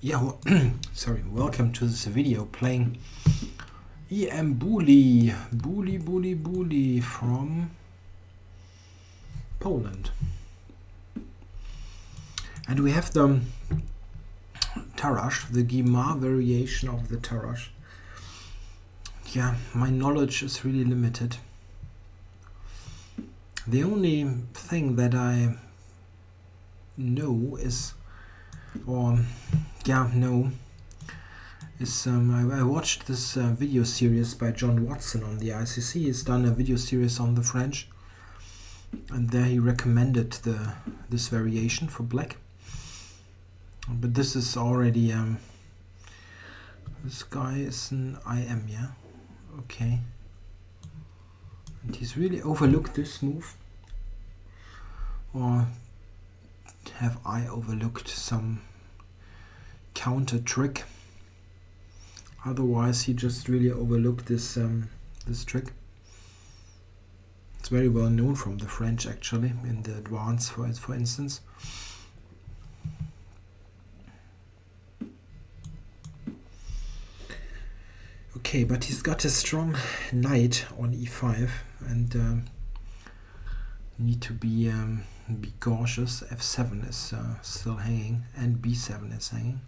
Yeah, sorry, welcome to this video playing EM Bully from Poland. And we have the Tarrasch, the Guimard variation of the Tarrasch. Yeah, my knowledge is really limited. The only thing that I know is, I watched this video series by John Watson on the ICC. He's done a video series on the French, and there he recommended this variation for black. But this is already this guy is an IM, yeah, okay. And he's really overlooked this move, or have I overlooked some counter trick? Otherwise, he just really overlooked this this trick. It's very well known from the French, actually, in the advance, for instance. Okay, but he's got a strong knight on e5, and need to be cautious. f7 is still hanging, and b7 is hanging.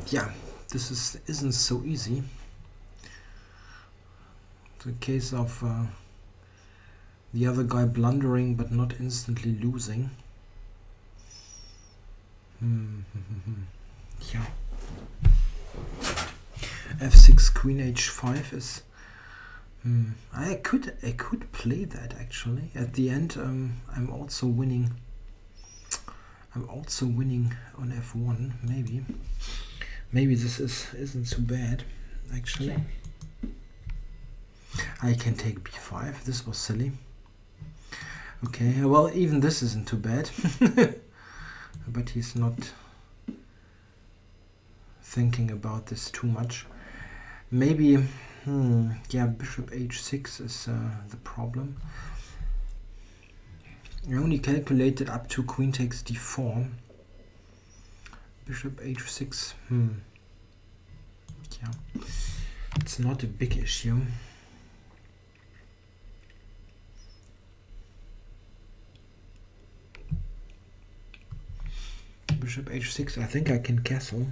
Yeah, this isn't so easy. It's a case of the other guy blundering but not instantly losing. Yeah. f6 queen h5 is I could play that actually. At the end I'm also winning on f1. Maybe this isn't so bad actually. I can take b5. This was silly. Okay, well, even this isn't too bad. But he's not thinking about this too much. Maybe, yeah, bishop h6 is the problem. I only calculated up to queen takes d4. Bishop h6, yeah, it's not a big issue. Bishop h6, I think I can castle.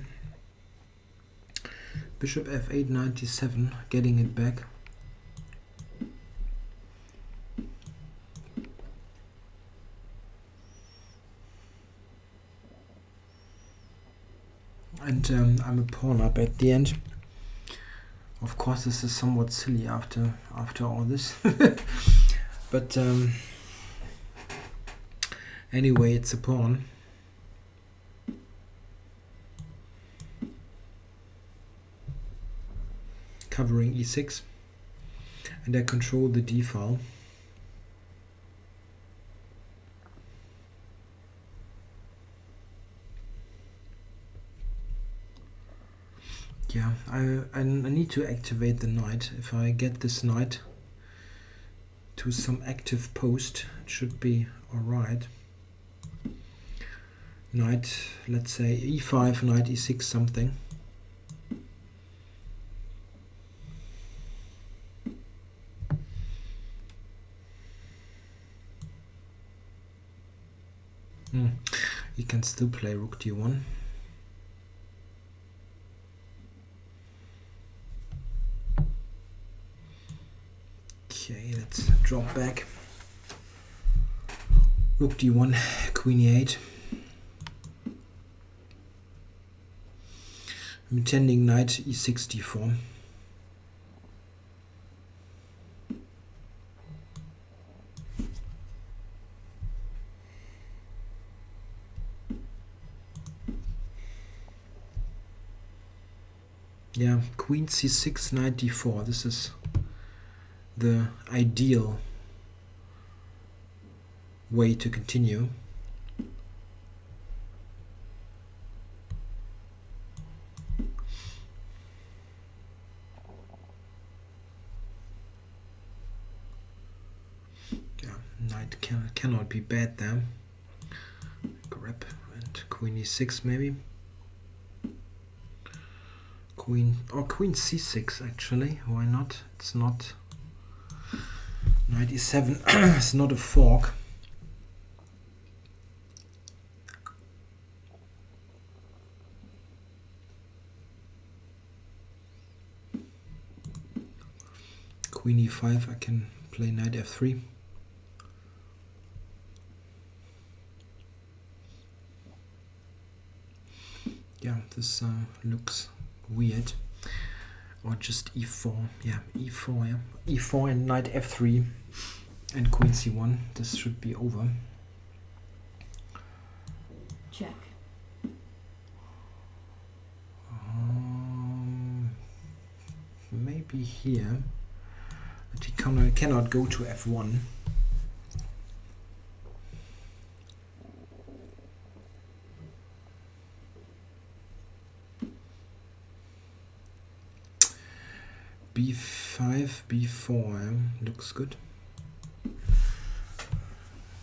Bishop f8, 97, getting it back. And I'm a pawn up at the end. Of course, this is somewhat silly after all this. But anyway, it's a pawn. Covering e6, and I control the d file. Yeah, I need to activate the knight. If I get this knight to some active post, it should be alright. Knight, let's say e5, knight e6 something. You can still play rook d1. Okay, let's drop back. Rook d1, queen e8. I'm intending knight e6 d4. Yeah, queen c6, knight d4. This is the ideal way to continue. cannot be bad there. Grab and queen e6 maybe. Queen or queen c6 actually. Why not? It's not. Knight e7 it's not a fork. Queen e5, I can play knight f3. Yeah, this looks weird. Or just e4. Yeah, e4. Yeah, e4 and knight f3 and queen c1. This should be over. Check. Maybe here. But he cannot go to f1. b5, b4 looks good.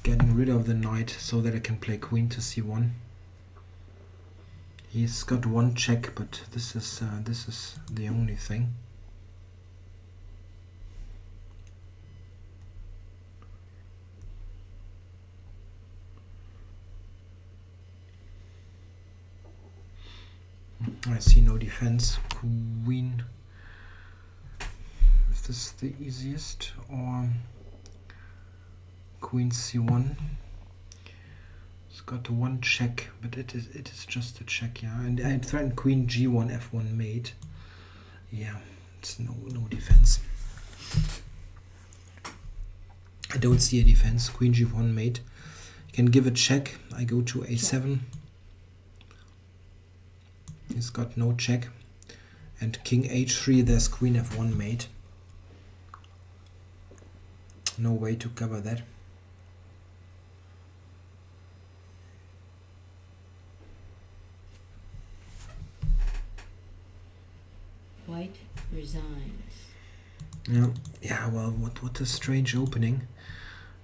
Getting rid of the knight so that I can play queen to c1. He's got one check, but this is the only thing. I see no defense. Queen. Is this the easiest? Or queen c1? It's got one check, but it is just a check, yeah. And I threatened queen g1 f1 mate. Yeah, it's no defense. I don't see a defense. Queen g1 mate. You can give a check. I go to a7. He's got no check. And king h3, there's queen f1 mate. No way to cover that. White resigns. Yeah. Well, what a strange opening.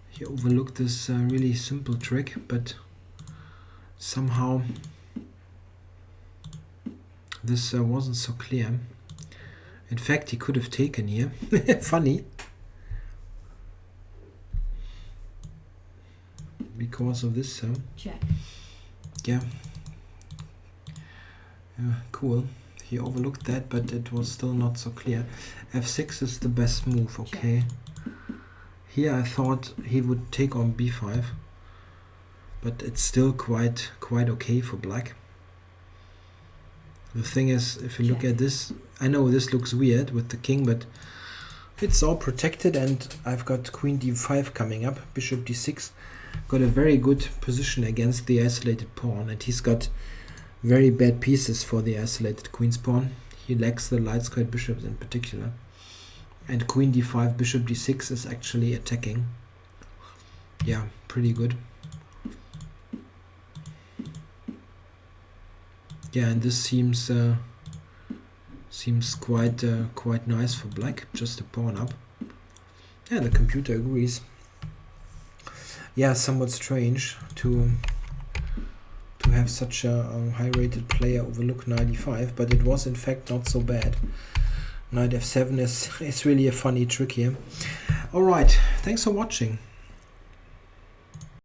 He overlooked this really simple trick, but somehow this wasn't so clear. In fact, he could have taken here. Funny. Because of this. Check. Yeah. Cool. He overlooked that, but it was still not so clear. f6 is the best move, okay. Here I thought he would take on b5, but it's still quite okay for black. The thing is, if you look at this, I know this looks weird with the king, but it's all protected, and I've got queen d5 coming up, bishop d6. Got a very good position against the isolated pawn, and he's got very bad pieces for the isolated queen's pawn. He lacks the light squared bishops in particular. And queen d5, bishop d6 is actually attacking. Yeah, pretty good. Yeah, and this seems quite nice for black. Just a pawn up. Yeah, the computer agrees. Yeah, somewhat strange to have such a high-rated player overlook knight e5, but it was in fact not so bad. Knight f7 is really a funny trick here. Alright, thanks for watching.